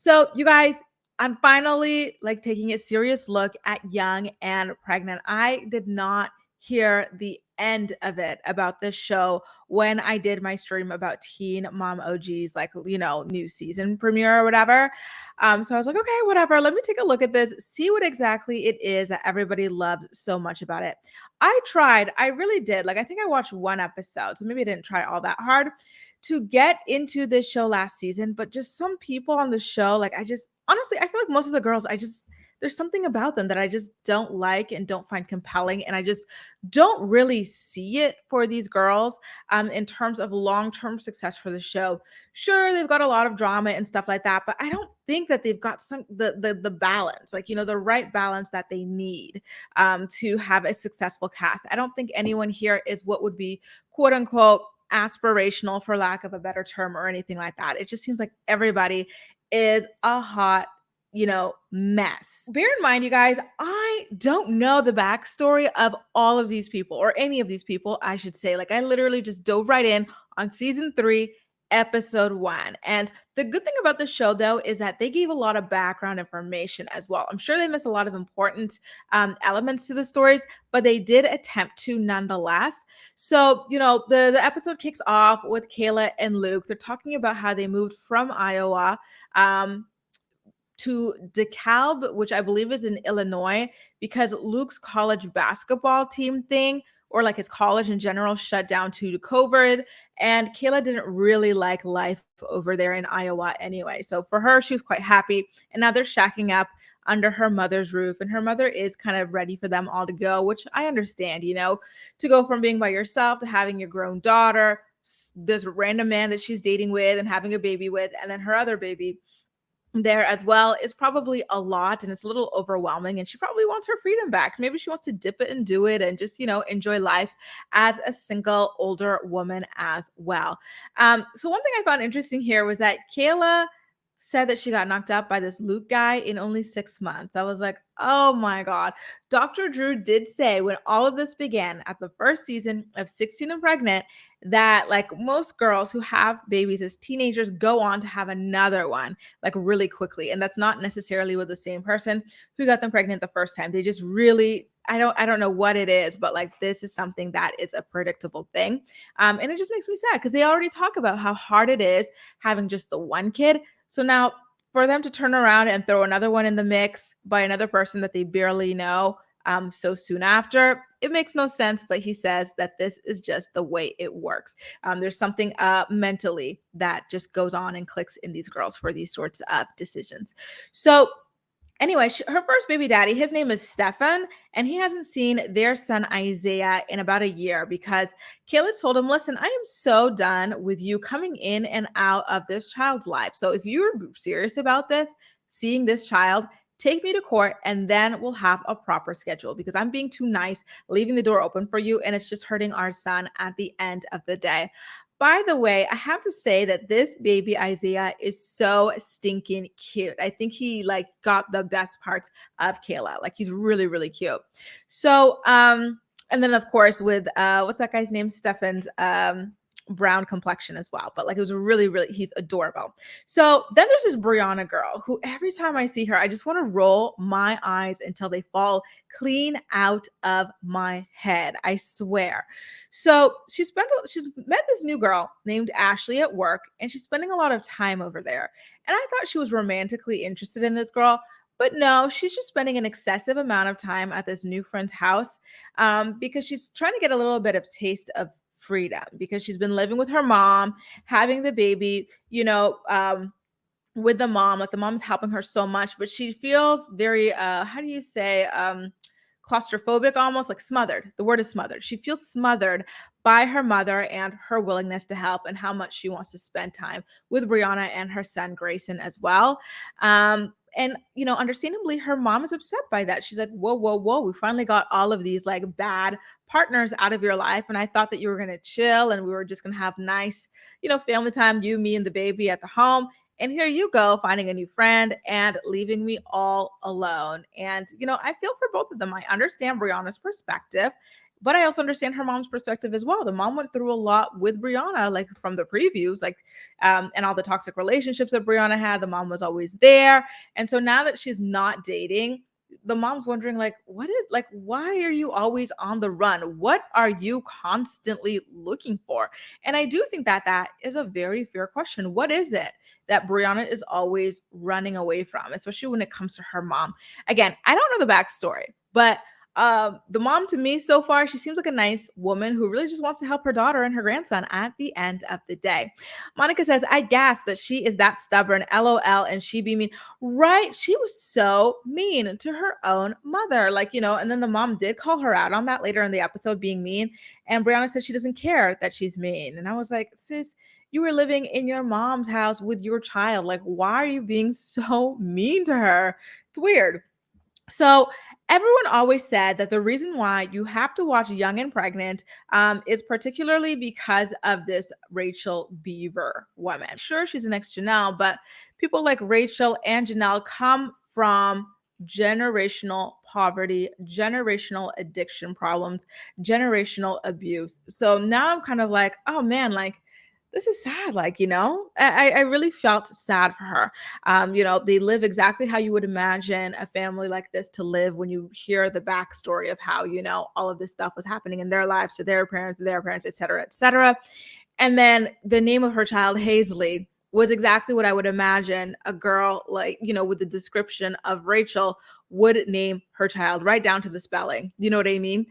So, you guys, I'm finally like taking a serious look at Young and Pregnant. I did not hear the end of it about this show when I did my stream about Teen Mom OG's like, new season premiere or whatever. So I was like, okay, whatever. Let me take a look at this, see what exactly it is that everybody loves so much about it. I tried, I really did. Like, I think I watched one episode, so maybe I didn't try all that hard to get into this show last season, but just some people on the show, like I just honestly, I feel like most of the girls, there's something about them that I just don't like and don't find compelling. And I just don't really see it for these girls in terms of long-term success for the show. Sure, they've got a lot of drama and stuff like that, but I don't think that they've got the balance, like the right balance that they need to have a successful cast. I don't think anyone here is what would be quote unquote aspirational, for lack of a better term, or anything like that. It just seems like everybody is a hot mess. Bear in mind, you guys, I don't know the backstory of all of these people, or any of these people, I should say. Like, I literally just dove right in on season 3, episode 1. And the good thing about the show, though, is that they gave a lot of background information as well. I'm sure they miss a lot of important elements to the stories, but they did attempt to nonetheless. So, the episode kicks off with Kayla and Luke. They're talking about how they moved from Iowa to DeKalb, which I believe is in Illinois, because Luke's college basketball team thing, or like his college in general, shut down due to COVID. And Kayla didn't really like life over there in Iowa anyway. So for her, she was quite happy. And now they're shacking up under her mother's roof. And her mother is kind of ready for them all to go, which I understand, to go from being by yourself to having your grown daughter, this random man that she's dating with and having a baby with, and then her other baby there as well, is probably a lot, and it's a little overwhelming, and she probably wants her freedom back. Maybe she wants to dip it and do it and just enjoy life as a single older woman as well. So one thing I found interesting here was that Kayla said that she got knocked up by this Luke guy in only 6 months. I was like, oh my God. Dr. Drew did say when all of this began at the first season of 16 and Pregnant that, like, most girls who have babies as teenagers go on to have another one like really quickly. And that's not necessarily with the same person who got them pregnant the first time. They just really, I don't know what it is, but like this is something that is a predictable thing. And it just makes me sad because they already talk about how hard it is having just the one kid. So now for them to turn around and throw another one in the mix by another person that they barely know so soon after, it makes no sense. But he says that this is just the way it works. There's something mentally that just goes on and clicks in these girls for these sorts of decisions. So anyway, her first baby daddy, his name is Stefan, and he hasn't seen their son Isaiah in about a year because Kayla told him, listen, I am so done with you coming in and out of this child's life. So if you're serious about this, seeing this child, take me to court and then we'll have a proper schedule because I'm being too nice, leaving the door open for you, and it's just hurting our son at the end of the day. By the way, I have to say that this baby Isaiah is so stinking cute. I think he like got the best parts of Kayla. Like he's really, really cute. So, and then of course with what's that guy's name? Stefan's brown complexion as well. But like it was really, really, he's adorable. So then there's this Brianna girl who every time I see her, I just want to roll my eyes until they fall clean out of my head. I swear. So she's met this new girl named Ashley at work, and she's spending a lot of time over there. And I thought she was romantically interested in this girl. But no, she's just spending an excessive amount of time at this new friend's house because she's trying to get a little bit of taste of freedom because she's been living with her mom, having the baby, with the mom. Like the mom's helping her so much, but she feels very, how do you say, claustrophobic, almost like smothered. The word is smothered. She feels smothered by her mother and her willingness to help and how much she wants to spend time with Brianna and her son Grayson as well. And understandably, her mom is upset by that. She's like, whoa, whoa, whoa, we finally got all of these like bad partners out of your life, and I thought that you were going to chill and we were just going to have nice family time, you, me, and the baby at the home. And here you go, finding a new friend and leaving me all alone. And, I feel for both of them. I understand Brianna's perspective. But I also understand her mom's perspective as well. The mom went through a lot with Brianna, like from the previews, like, and all the toxic relationships that Brianna had. The mom was always there. And so now that she's not dating, the mom's wondering, like, what is, like, why are you always on the run? What are you constantly looking for? And I do think that that is a very fair question. What is it that Brianna is always running away from, especially when it comes to her mom? Again, I don't know the backstory, but the mom to me so far, she seems like a nice woman who really just wants to help her daughter and her grandson at the end of the day. Monica says, I guess that she is that stubborn, LOL, and she be mean. Right? She was so mean to her own mother. Like, and then the mom did call her out on that later in the episode being mean. And Brianna said she doesn't care that she's mean. And I was like, sis, you were living in your mom's house with your child. Like, why are you being so mean to her? It's weird. So everyone always said that the reason why you have to watch Young and Pregnant is particularly because of this Rachel Beaver woman. Sure, she's the next Janelle, but people like Rachel and Janelle come from generational poverty, generational addiction problems, generational abuse. So now I'm kind of like, oh man, like, this is sad. Like, I really felt sad for her. They live exactly how you would imagine a family like this to live when you hear the backstory of how, all of this stuff was happening in their lives to their parents, et cetera, et cetera. And then the name of her child, Hazley, was exactly what I would imagine a girl like, with the description of Rachel would name her child, right down to the spelling. You know what I mean?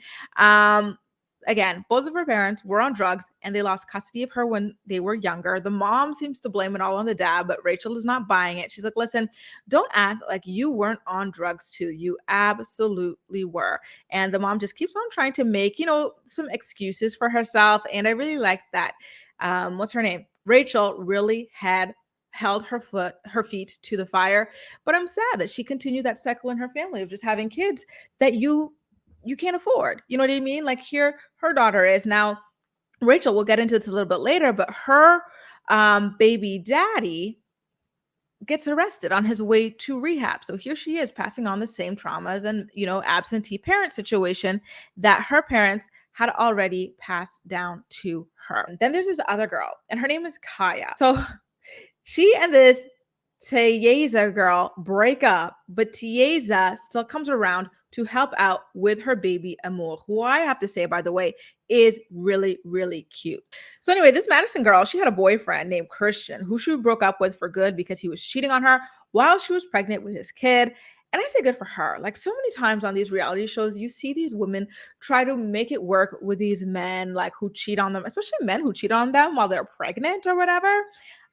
Again, both of her parents were on drugs and they lost custody of her when they were younger. The mom seems to blame it all on the dad, but Rachel is not buying it. She's like, listen, don't act like you weren't on drugs too. You absolutely were. And the mom just keeps on trying to make, some excuses for herself. And I really like that. What's her name? Rachel really had held her feet to the fire. But I'm sad that she continued that cycle in her family of just having kids that you can't afford. You know what I mean? Like, here her daughter is now. Rachel, we'll get into this a little bit later, but her baby daddy gets arrested on his way to rehab. So here she is passing on the same traumas and, absentee parent situation that her parents had already passed down to her. And then there's this other girl, and her name is Kaya. So she and this Tieza girl break up, but Tieza still comes around to help out with her baby Amour, who I have to say, by the way, is really, really cute. So anyway, this Madison girl, she had a boyfriend named Christian who she broke up with for good because he was cheating on her while she was pregnant with his kid. And I say good for her. Like, so many times on these reality shows, you see these women try to make it work with these men, like, who cheat on them, especially men who cheat on them while they're pregnant or whatever.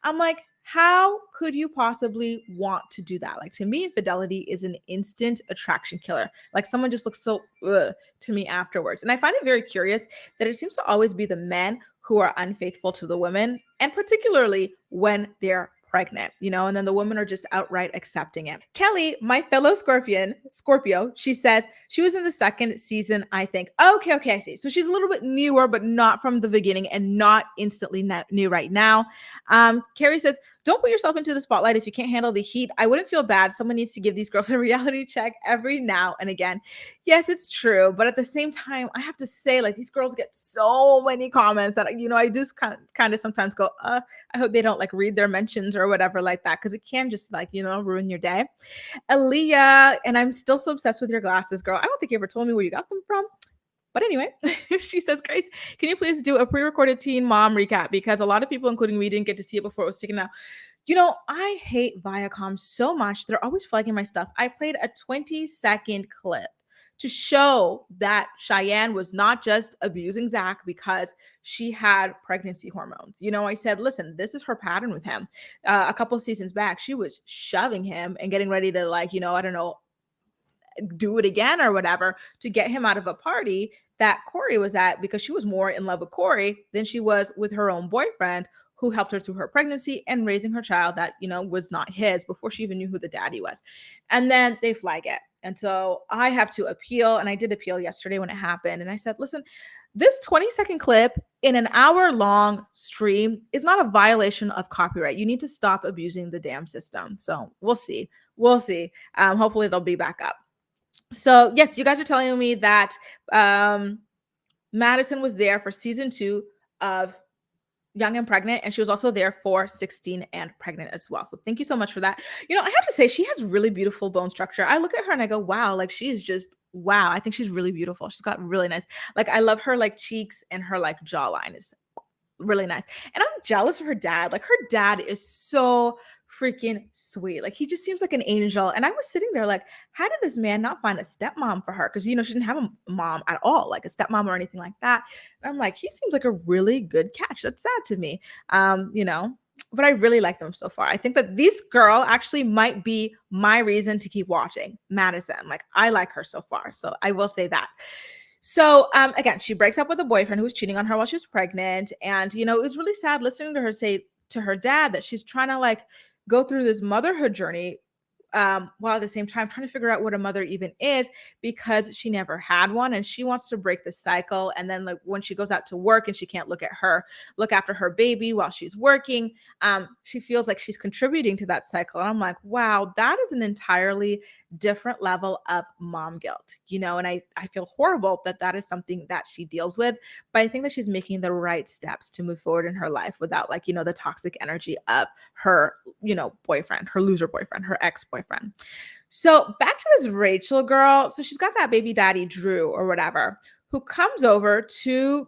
I'm like, how could you possibly want to do that? Like, to me, infidelity is an instant attraction killer. Like, someone just looks so to me afterwards. And I find it very curious that it seems to always be the men who are unfaithful to the women, and particularly when they're pregnant, and then the women are just outright accepting it. Kelly, my fellow Scorpio, she says she was in the second season, I think. Okay, I see. So she's a little bit newer, but not from the beginning and not instantly new right now. Carrie says, don't put yourself into the spotlight if you can't handle the heat. I wouldn't feel bad. Someone needs to give these girls a reality check every now and again. Yes, it's true. But at the same time, I have to say, like, these girls get so many comments that, I just kind of sometimes go, I hope they don't, like, read their mentions or whatever like that, because it can just, like, ruin your day. Aaliyah, and I'm still so obsessed with your glasses, girl. I don't think you ever told me where you got them from. But anyway, she says, Grace, can you please do a pre-recorded Teen Mom recap? Because a lot of people, including me, didn't get to see it before it was taken out. I hate Viacom so much. They're always flagging my stuff. I played a 20-second clip to show that Cheyenne was not just abusing Zach because she had pregnancy hormones. I said, listen, this is her pattern with him. A couple of seasons back, she was shoving him and getting ready to, like, I don't know, do it again or whatever to get him out of a party that Corey was at, because she was more in love with Corey than she was with her own boyfriend, who helped her through her pregnancy and raising her child that, was not his, before she even knew who the daddy was. And then they flag it. And so I have to appeal. And I did appeal yesterday when it happened. And I said, listen, this 20-second clip in an hour-long stream is not a violation of copyright. You need to stop abusing the damn system. So we'll see. Hopefully it'll be back up. So yes, you guys are telling me that Madison was there for season 2 of Young and Pregnant, and she was also there for 16 and Pregnant as well. So thank you so much for that. I have to say, she has really beautiful bone structure. I look at her and I go, wow, like she's just, wow. I think she's really beautiful. She's got really nice, like I love her like cheeks, and her like jawline is really nice. And I'm jealous of her dad. Like her dad is so freaking sweet. Like he just seems like an angel. And I was sitting there like, how did this man not find a stepmom for her? Because she didn't have a mom at all, like a stepmom or anything like that. And I'm like, he seems like a really good catch. That's sad to me. But I really like them so far. I think that this girl actually might be my reason to keep watching Madison. Like I like her so far. So I will say that. So again, she breaks up with a boyfriend who was cheating on her while she was pregnant. And, it was really sad listening to her say to her dad that she's trying to like go through this motherhood journey, while at the same time trying to figure out what a mother even is, because she never had one and she wants to break the cycle. And then like when she goes out to work and she can't look after her baby while she's working, she feels like she's contributing to that cycle. And I'm like, wow, that is an entirely different level of mom guilt, and I feel horrible that is something that she deals with, but I think that she's making the right steps to move forward in her life without like, the toxic energy of her, boyfriend, her loser boyfriend, her ex-boyfriend. So back to this Rachel girl. So she's got that baby daddy, Drew or whatever, who comes over to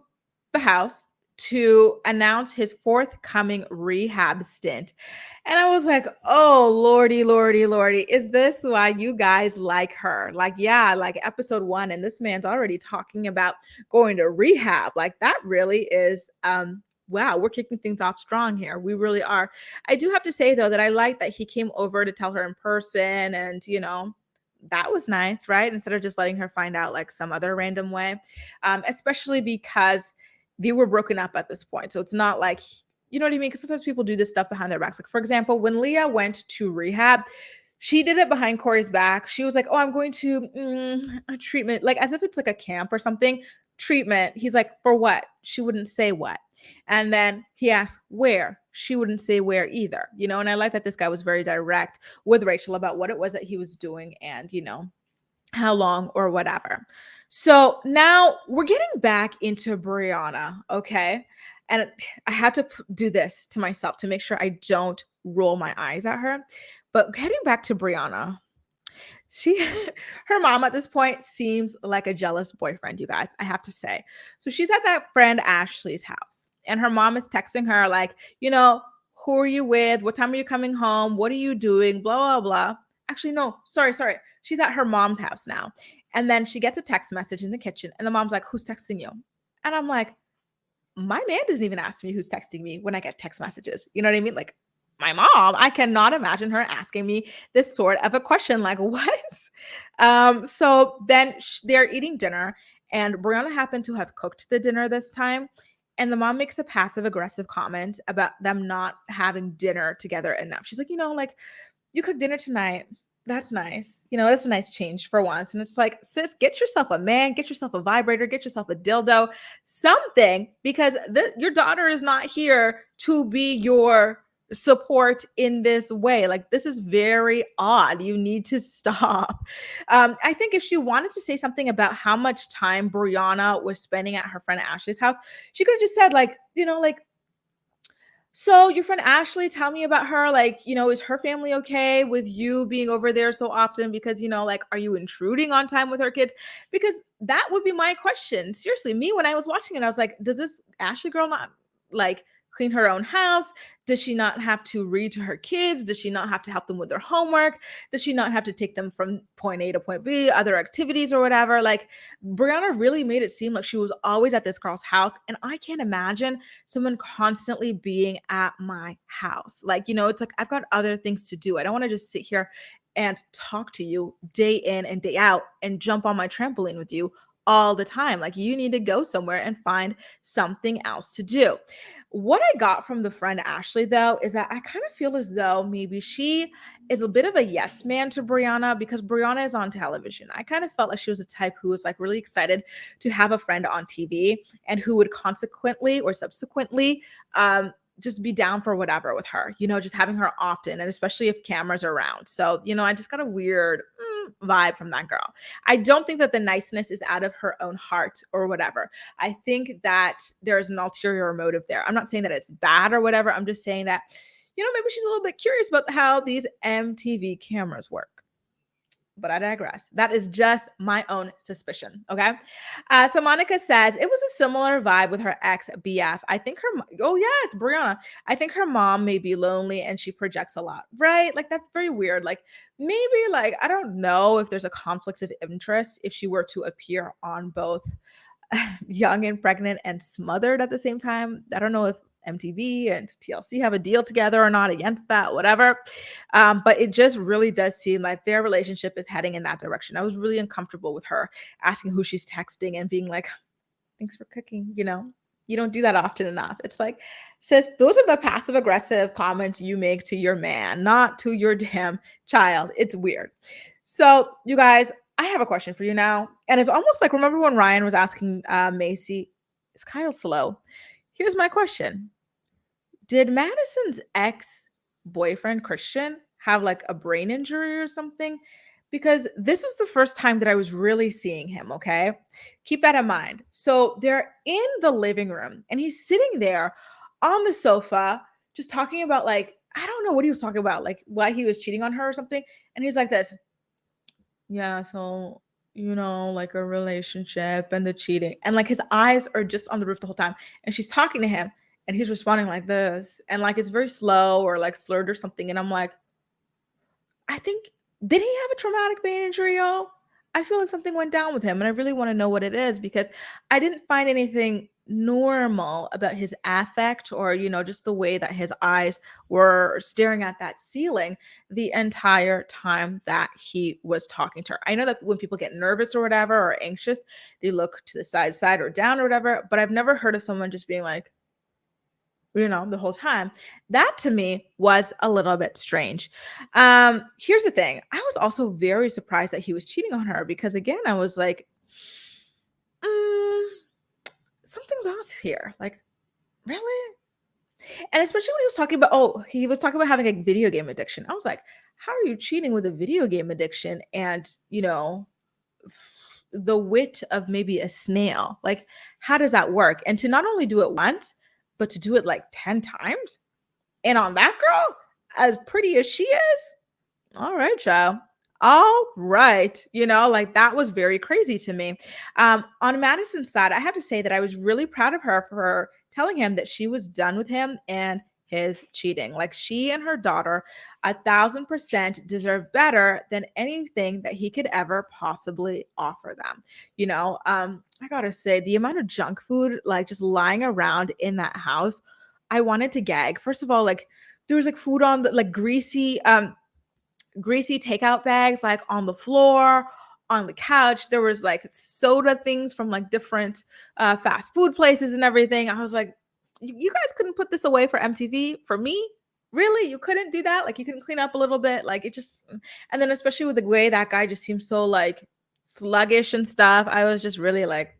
the house to announce his forthcoming rehab stint. And I was like, oh, Lordy, Lordy, Lordy, is this why you guys like her? Like, yeah, like episode 1, and this man's already talking about going to rehab. Like that really is, wow, we're kicking things off strong here. We really are. I do have to say, though, that I like that he came over to tell her in person, and, that was nice, right? Instead of just letting her find out like some other random way, especially because they were broken up at this point. So it's not like, you know what I mean? Because sometimes people do this stuff behind their backs. Like, for example, when Leah went to rehab, she did it behind Corey's back. She was like, oh, I'm going to a treatment, like as if it's like a camp or something. Treatment. He's like, for what? She wouldn't say what. And then he asked where. She wouldn't say where either, and I like that this guy was very direct with Rachel about what it was that he was doing and, how long or whatever. So now we're getting back into Brianna, okay? And I had to do this to myself to make sure I don't roll my eyes at her. But getting back to Brianna, her mom at this point seems like a jealous boyfriend, you guys, I have to say. So she's at that friend Ashley's house, and her mom is texting her like, who are you with? What time are you coming home? What are you doing? Blah, blah, blah. Actually, no, sorry. She's at her mom's house now. And then she gets a text message in the kitchen, and the mom's like, who's texting you? And I'm like, my man doesn't even ask me who's texting me when I get text messages. You know what I mean? Like, my mom, I cannot imagine her asking me this sort of a question. Like, what? So then they're eating dinner, and Brianna happened to have cooked the dinner this time. And the mom makes a passive aggressive comment about them not having dinner together enough. She's like, like, you cooked dinner tonight. That's nice. That's a nice change for once. And it's like, sis, get yourself a man, get yourself a vibrator, get yourself a dildo, something, because your daughter is not here to be your support in this way. Like, this is very odd. You need to stop. I think if she wanted to say something about how much time Brianna was spending at her friend Ashley's house, she could have just said like, like, so your friend Ashley, tell me about her. Like, is her family okay with you being over there so often? Because, like, are you intruding on time with her kids? Because that would be my question. Seriously, me, when I was watching it, I was like, does this Ashley girl not like clean her own house? Does she not have to read to her kids? Does she not have to help them with their homework? Does she not have to take them from point A to point B, other activities or whatever? Like, Brianna really made it seem like she was always at this girl's house. And I can't imagine someone constantly being at my house. Like, it's like, I've got other things to do. I don't want to just sit here and talk to you day in and day out and jump on my trampoline with you all the time. Like, you need to go somewhere and find something else to do. What I got from the friend Ashley, though, is that I kind of feel as though maybe she is a bit of a yes man to Brianna because Brianna is on television. I kind of felt like she was a type who was like really excited to have a friend on TV and who would consequently or subsequently just be down for whatever with her, just having her often, and especially if cameras are around. So, I just got a weird, vibe from that girl. I don't think that the niceness is out of her own heart or whatever. I think that there's an ulterior motive there. I'm not saying that it's bad or whatever. I'm just saying that, maybe she's a little bit curious about how these MTV cameras work. But I digress. That is just my own suspicion. Okay. So Monica says it was a similar vibe with her ex BF. I think oh, yes, Brianna. I think her mom may be lonely and she projects a lot, right? Like, that's very weird. Like, maybe, like, I don't know if there's a conflict of interest if she were to appear on both Young and Pregnant and Smothered at the same time. I don't know if MTV and TLC have a deal together or not, against that, whatever. But it just really does seem like their relationship is heading in that direction. I was really uncomfortable with her asking who she's texting and being like, thanks for cooking. You don't do that often enough. It's like, sis, those are the passive aggressive comments you make to your man, not to your damn child. It's weird. So, you guys, I have a question for you now. And it's almost like, remember when Ryan was asking Macy, is Kyle slow? Here's my question. Did Madison's ex-boyfriend, Christian, have like a brain injury or something? Because this was the first time that I was really seeing him, okay? Keep that in mind. So they're in the living room and he's sitting there on the sofa just talking about, like, I don't know what he was talking about, like why he was cheating on her or something. And he's like this, yeah, so, like a relationship and the cheating. And like his eyes are just on the roof the whole time. And she's talking to him and he's responding like this. And like it's very slow or like slurred or something. And I'm like, I think, did he have a traumatic brain injury, y'all? I feel like something went down with him, and I really want to know what it is because I didn't find anything normal about his affect or, just the way that his eyes were staring at that ceiling the entire time that he was talking to her. I know that when people get nervous or whatever or anxious, they look to the side or down or whatever, but I've never heard of someone just being like, the whole time. That to me was a little bit strange. Here's the thing. I was also very surprised that he was cheating on her because, again, I was like, something's off here. Like, really? And especially when he was talking about having a video game addiction. I was like, how are you cheating with a video game addiction and, the wit of maybe a snail? Like, how does that work? And to not only do it once, but to do it like 10 times. And on that girl, as pretty as she is, all right, child. All right. Like that was very crazy to me. On Madison's side, I have to say that I was really proud of her for telling him that she was done with him and his cheating. Like, she and her daughter 1,000% deserve better than anything that he could ever possibly offer them. I gotta say, the amount of junk food like just lying around in that house, I wanted to gag. First of all, like there was like food on the like greasy takeout bags like on the floor, on the couch. There was like soda things from like different fast food places and everything. I was like, you guys couldn't put this away for MTV for me? Really? You couldn't do that? Like, you couldn't clean up a little bit? Like, it just, and then especially with the way that guy just seems so like sluggish and stuff, I was just really like,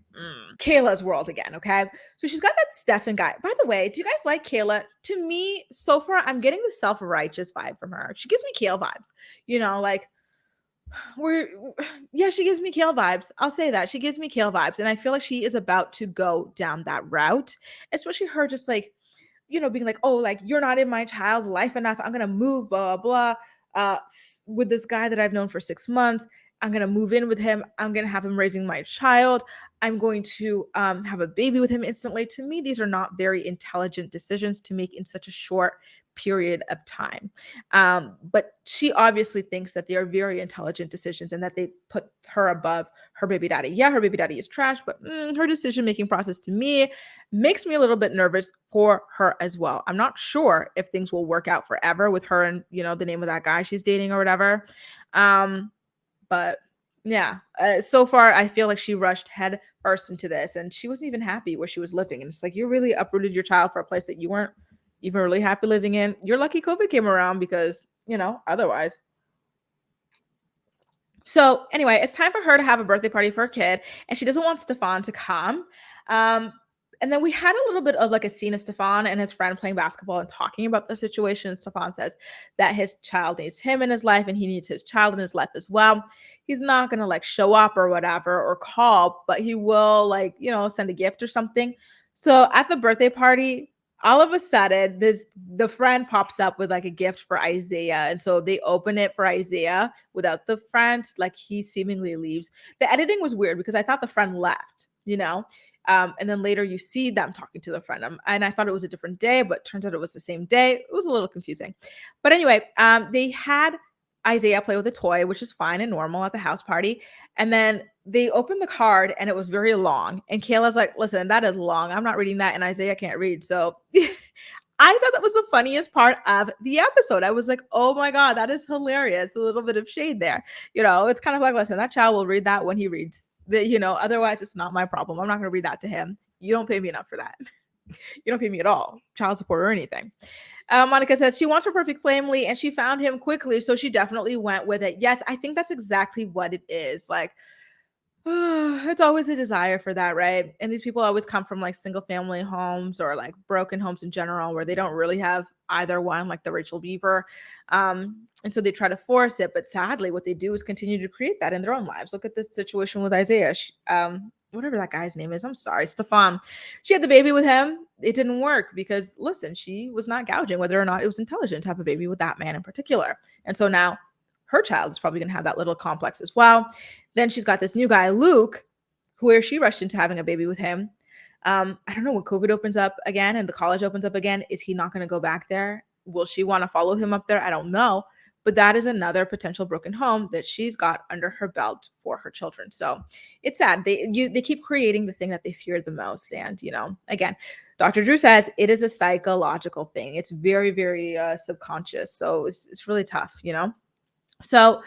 Kayla's world again. Okay. So she's got that Stefan guy. By the way, do you guys like Kayla? To me, so far, I'm getting the self-righteous vibe from her. She gives me Kayla vibes, like she gives me Kale vibes. I'll say that. She gives me Kale vibes. And I feel like she is about to go down that route, especially her just like, being like, oh, like, you're not in my child's life enough. I'm going to move, blah, blah, blah, with this guy that I've known for 6 months. I'm going to move in with him. I'm going to have him raising my child. I'm going to have a baby with him instantly. To me, these are not very intelligent decisions to make in such a short period of time. But she obviously thinks that they are very intelligent decisions and that they put her above her baby daddy. Yeah, her baby daddy is trash, but her decision-making process to me makes me a little bit nervous for her as well. I'm not sure if things will work out forever with her and, the name of that guy she's dating or whatever. But yeah, so far I feel like she rushed head first into this and she wasn't even happy where she was living. And it's like, you really uprooted your child for a place that you weren't even really happy living in. You're lucky COVID came around because, otherwise. So anyway, it's time for her to have a birthday party for her kid, and she doesn't want Stefan to come. And then we had a little bit of like a scene of Stefan and his friend playing basketball and talking about the situation. Stefan says that his child needs him in his life and he needs his child in his life as well. He's not going to like show up or whatever or call, but he will like, send a gift or something. So at the birthday party, all of a sudden, the friend pops up with like a gift for Isaiah. And so they open it for Isaiah without the friend. Like he seemingly leaves. The editing was weird because I thought the friend left, and then later you see them talking to the friend. And I thought it was a different day, but turns out it was the same day. It was a little confusing. But anyway, they had Isaiah play with a toy, which is fine and normal at the house party. And then they opened the card and it was very long. And Kayla's like, listen, that is long. I'm not reading that. And Isaiah can't read. So I thought that was the funniest part of the episode. I was like, oh my God, that is hilarious. A little bit of shade there. It's kind of like, listen, that child will read that when he reads. Otherwise it's not my problem. I'm not going to read that to him. You don't pay me enough for that. You don't pay me at all, child support or anything. Monica says she wants her perfect family and she found him quickly. So she definitely went with it. Yes, I think that's exactly what it is. Like, it's always a desire for that, right? And these people always come from like single family homes or like broken homes in general where they don't really have either one, like the Rachel Beaver. And so they try to force it. But sadly, what they do is continue to create that in their own lives. Look at this situation with Isaiah. Whatever that guy's name is. I'm sorry, Stefan. She had the baby with him. It didn't work because, listen, she was not gouging whether or not it was intelligent to have a baby with that man in particular. And so now her child is probably going to have that little complex as well. Then she's got this new guy, Luke, where she rushed into having a baby with him. I don't know, when COVID opens up again and the college opens up again, is he not going to go back there? Will she want to follow him up there? I don't know. But that is another potential broken home that she's got under her belt for her children. So it's sad. They keep creating the thing that they fear the most. And, again, Dr. Drew says it is a psychological thing. It's very, very subconscious. So it's really tough, So,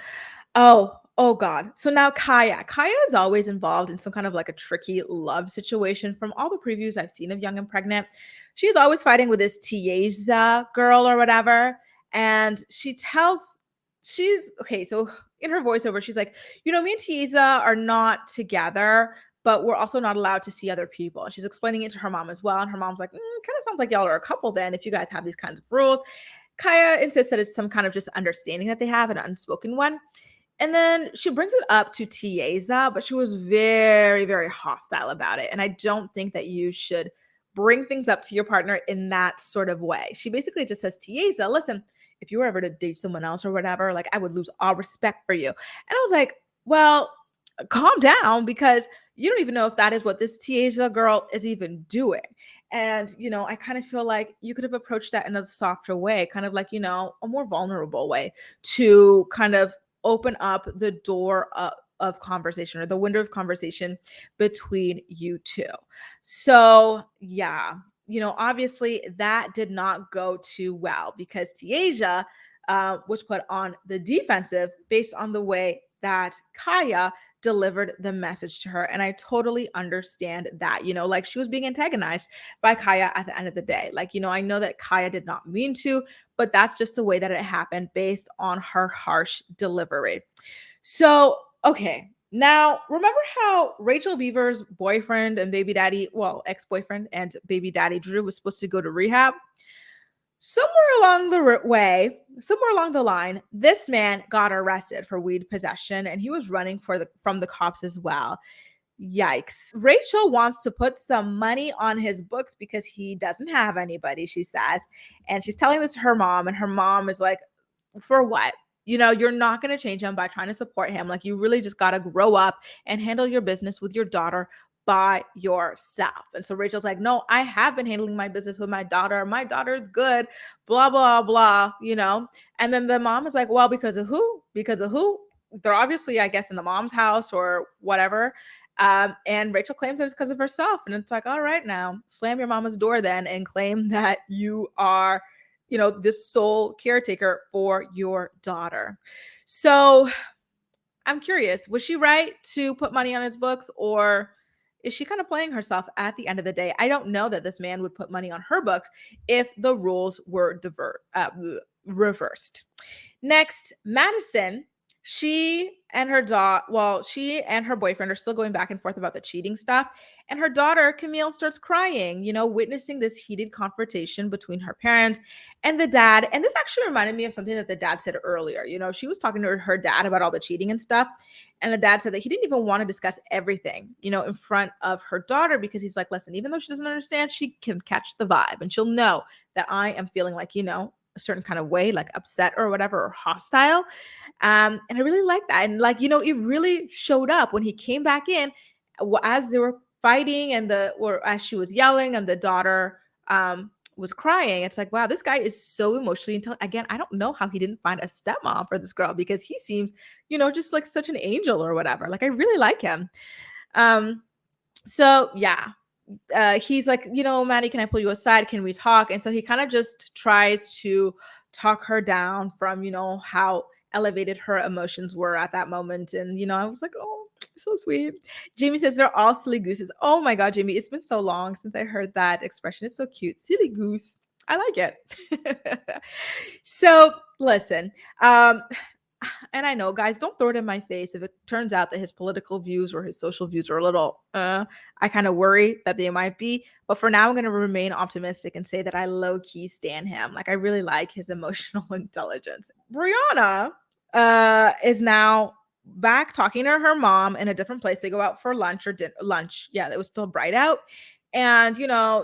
oh God. So now Kaya is always involved in some kind of like a tricky love situation. From all the previews I've seen of Young and Pregnant, she's always fighting with this Tiesa girl or whatever. And she's okay. So in her voiceover, she's like, me and Tiesa are not together, but we're also not allowed to see other people. And she's explaining it to her mom as well. And her mom's like, kind of sounds like y'all are a couple then if you guys have these kinds of rules. Kaya insists that it's some kind of just understanding that they have, an unspoken one. And then she brings it up to Tiesa, but she was very, very hostile about it. And I don't think that you should bring things up to your partner in that sort of way. She basically just says, Tiesa, listen, if you were ever to date someone else or whatever, like I would lose all respect for you. And I was like, well, calm down, because you don't even know if that is what this Tiesa girl is even doing. And, I kind of feel like you could have approached that in a softer way, kind of like, a more vulnerable way to kind of open up the door of conversation or the window of conversation between you two. So, yeah, obviously that did not go too well because Tiesa was put on the defensive based on the way that Kaya delivered the message to her. And I totally understand that, like she was being antagonized by Kaya at the end of the day. Like, I know that Kaya did not mean to, but that's just the way that it happened based on her harsh delivery. So, okay. Now, remember how Rachel Beaver's boyfriend and baby daddy, ex-boyfriend and baby daddy Drew was supposed to go to rehab? Somewhere along the line, this man got arrested for weed possession and he was running from the cops as well. Yikes. Rachel wants to put some money on his books because he doesn't have anybody, she says. And she's telling this to her mom, and her mom is like, for what? You're not going to change him by trying to support him. Like, you really just got to grow up and handle your business with your daughter by yourself. And so Rachel's like, no, I have been handling my business with my daughter. My daughter is good, blah, blah, blah, And then the mom is like, well, because of who? Because of who? They're obviously, I guess, in the mom's house or whatever. And Rachel claims that it's because of herself. And it's like, all right, now slam your mama's door then and claim that you are, this sole caretaker for your daughter. So I'm curious, was she right to put money on his books, or is she kind of playing herself at the end of the day? I don't know that this man would put money on her books if the rules were reversed. Next, Madison. she and her boyfriend are still going back and forth about the cheating stuff. And her daughter, Camille, starts crying, witnessing this heated confrontation between her parents and the dad. And this actually reminded me of something that the dad said earlier. She was talking to her dad about all the cheating and stuff. And the dad said that he didn't even want to discuss everything, in front of her daughter, because he's like, listen, even though she doesn't understand, she can catch the vibe and she'll know that I am feeling like, a certain kind of way, like upset or whatever, or hostile. And I really like that. And it really showed up when he came back in as they were fighting or as she was yelling and the daughter was crying. It's like, wow, this guy is so emotionally intelligent. Again, I don't know how he didn't find a stepmom for this girl, because he seems, just like such an angel or whatever. Like, I really like him. So yeah, he's like, Maddie, can I pull you aside? Can we talk? And so he kind of just tries to talk her down from, how elevated her emotions were at that moment. And, I was like, oh, so sweet. Jamie says they're all silly gooses. Oh my God, Jamie, it's been so long since I heard that expression. It's so cute. Silly goose. I like it. So listen, and I know, guys, don't throw it in my face if it turns out that his political views or his social views are a little, I kind of worry that they might be. But for now, I'm going to remain optimistic and say that I low-key stan him. Like, I really like his emotional intelligence. Brianna is now back talking to her mom in a different place. They go out for lunch or lunch. Yeah, it was still bright out. And,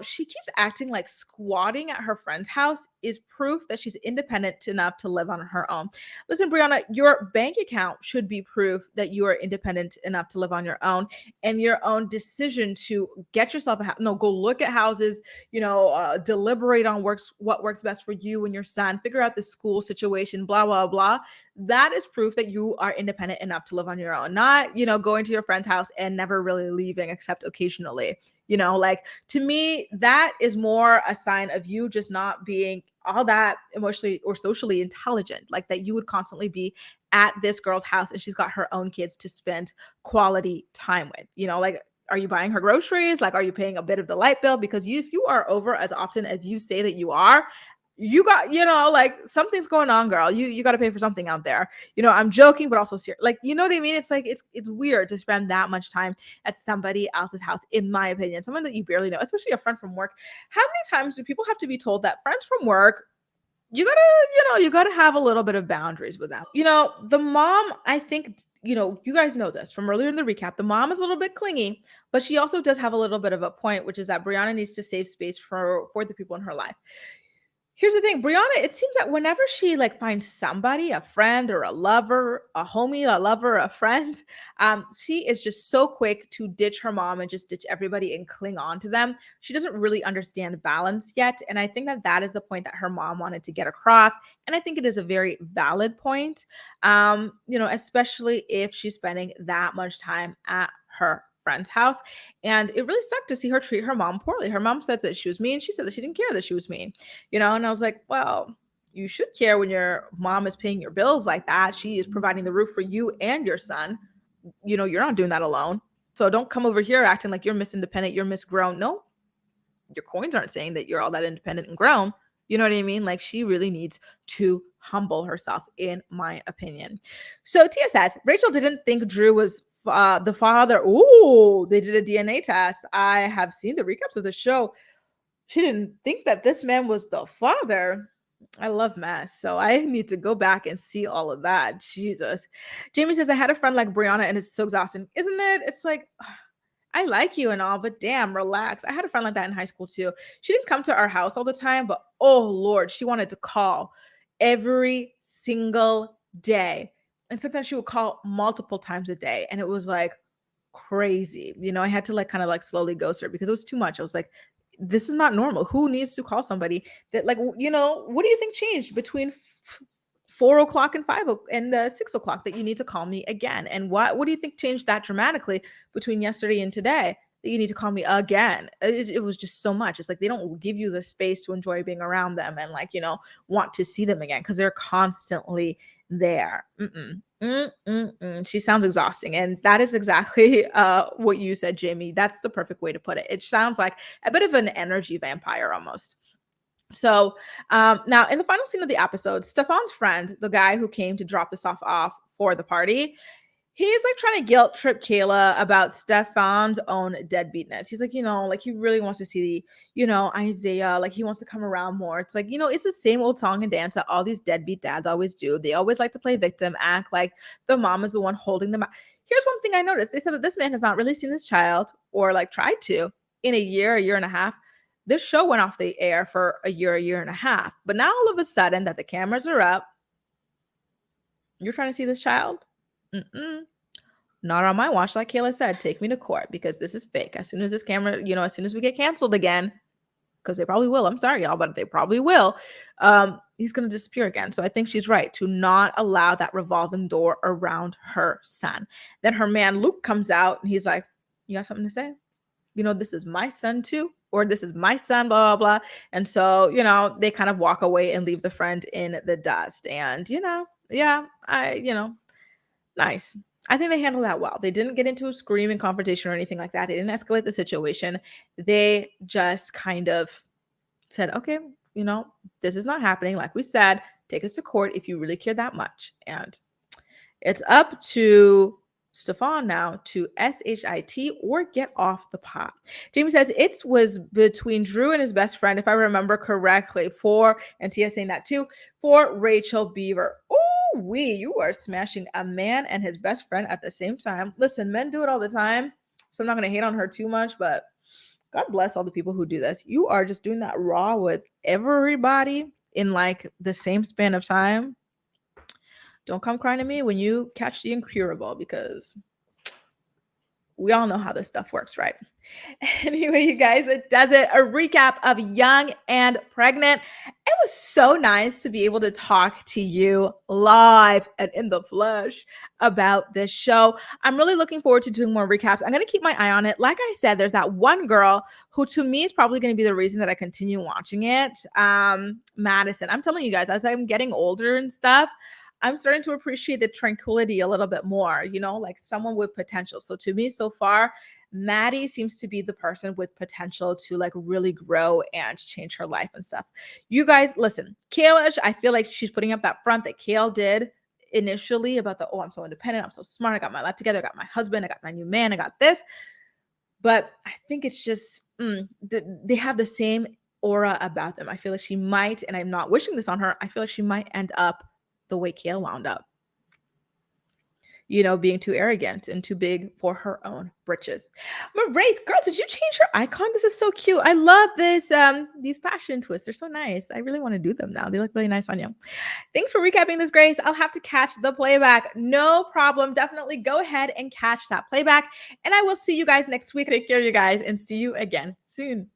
she keeps acting like squatting at her friend's house is proof that she's independent enough to live on her own. Listen, Brianna, your bank account should be proof that you are independent enough to live on your own, and your own decision to get yourself a house. No, go look at houses, deliberate on what works best for you and your son, figure out the school situation, blah, blah, blah. That is proof that you are independent enough to live on your own, not, going to your friend's house and never really leaving except occasionally. Like, to me, that is more a sign of you just not being all that emotionally or socially intelligent, like that you would constantly be at this girl's house and she's got her own kids to spend quality time with. Like, are you buying her groceries? Like, are you paying a bit of the light bill? Because if you are over as often as you say that you are, you got, like, something's going on, girl. You got to pay for something out there. I'm joking, but also serious. Like, you know what I mean? It's like, it's weird to spend that much time at somebody else's house, in my opinion, someone that you barely know, especially a friend from work. How many times do people have to be told that friends from work, you gotta have a little bit of boundaries with them? The mom, I think, you guys know this from earlier in the recap, the mom is a little bit clingy, but she also does have a little bit of a point, which is that Brianna needs to save space for the people in her life. Here's the thing, Brianna, it seems that whenever she finds somebody, a friend or a lover, a homie, a lover, a friend, she is just so quick to ditch her mom and just ditch everybody and cling on to them. She doesn't really understand balance yet. And I think that that is the point that her mom wanted to get across. And I think it is a very valid point, especially if she's spending that much time at her friend's house. And it really sucked to see her treat her mom poorly. Her mom said that she was mean. She said that she didn't care that she was mean, and I was like, well, you should care when your mom is paying your bills like that. She is providing the roof for you and your son. You're not doing that alone. So don't come over here acting like you're Miss Independent, you're Miss Grown. No, your coins aren't saying that you're all that independent and grown. You know what I mean? Like, she really needs to humble herself, in my opinion. So Tia says, Rachel didn't think Drew was the father. Oh, they did a DNA test. I have seen the recaps of the show. She didn't think that this man was the father. I love mess, so I need to go back and see all of that. Jesus. Jamie says, I had a friend like Brianna and it's so exhausting, isn't it? It's like, I like you and all, but damn, relax. I had a friend like that in high school too. She didn't come to our house all the time, but oh Lord, she wanted to call every single day. And sometimes she would call multiple times a day. And it was like crazy. I had to kind of slowly ghost her because it was too much. I was like, this is not normal. Who needs to call somebody that what do you think changed between 4 o'clock and 6 o'clock that you need to call me again? And what do you think changed that dramatically between yesterday and today that you need to call me again? It was just so much. It's like they don't give you the space to enjoy being around them and want to see them again because they're constantly there. She sounds exhausting. And that is exactly what you said, Jamie. That's the perfect way to put it. It sounds like a bit of an energy vampire almost. So now in the final scene of the episode, Stefan's friend, the guy who came to drop the stuff off for the party, he's like trying to guilt trip Kayla about Stefan's own deadbeatness. He's like, like he really wants to see, Isaiah, like he wants to come around more. It's like, it's the same old song and dance that all these deadbeat dads always do. They always like to play victim, act like the mom is the one holding them out. Here's one thing I noticed. They said that this man has not really seen this child or like tried to in a year and a half. This show went off the air for a year and a half. But now all of a sudden that the cameras are up, you're trying to see this child? Mm-mm. Not on my watch. Like Kayla said, take me to court because this is fake. As soon as this camera, as soon as we get canceled again, because they probably will. I'm sorry, y'all, but they probably will. He's going to disappear again. So I think she's right to not allow that revolving door around her son. Then her man, Luke, comes out and he's like, you got something to say? This is my son too, or this is my son, blah, blah, blah. And so, they kind of walk away and leave the friend in the dust. And, nice. I think they handled that well. They didn't get into a screaming confrontation or anything like that. They didn't escalate the situation. They just kind of said, okay, this is not happening. Like we said, take us to court if you really care that much. And it's up to Stefan now to SHIT or get off the pot. Jamie says it was between Drew and his best friend, if I remember correctly, and Tia saying that too, for Rachel Beaver. Ooh, you are smashing a man and his best friend at the same time. Listen, men do it all the time, so I'm not going to hate on her too much, but God bless all the people who do this. You are just doing that raw with everybody in like the same span of time. Don't come crying to me when you catch the incurable, because we all know how this stuff works, right? Anyway, you guys, it does it. A recap of Young and Pregnant. It was so nice to be able to talk to you live and in the flesh about this show. I'm really looking forward to doing more recaps. I'm going to keep my eye on it. Like I said, there's that one girl who to me is probably going to be the reason that I continue watching it. Madison. I'm telling you guys, as I'm getting older and stuff, I'm starting to appreciate the tranquility a little bit more, like someone with potential. So to me, so far, Maddie seems to be the person with potential to like really grow and change her life and stuff. You guys, listen, Kayla, I feel like she's putting up that front that Kale did initially about I'm so independent, I'm so smart, I got my life together, I got my husband, I got my new man, I got this. But I think it's just, they have the same aura about them. I feel like she might, and I'm not wishing this on her, I feel like she might end up the way Kale wound up, being too arrogant and too big for her own britches. Maurice, girl, did you change your icon? This is so cute. I love this. These passion twists. They're so nice. I really want to do them now. They look really nice on you. Thanks for recapping this, Grace. I'll have to catch the playback. No problem. Definitely go ahead and catch that playback. And I will see you guys next week. Take care, you guys, and see you again soon.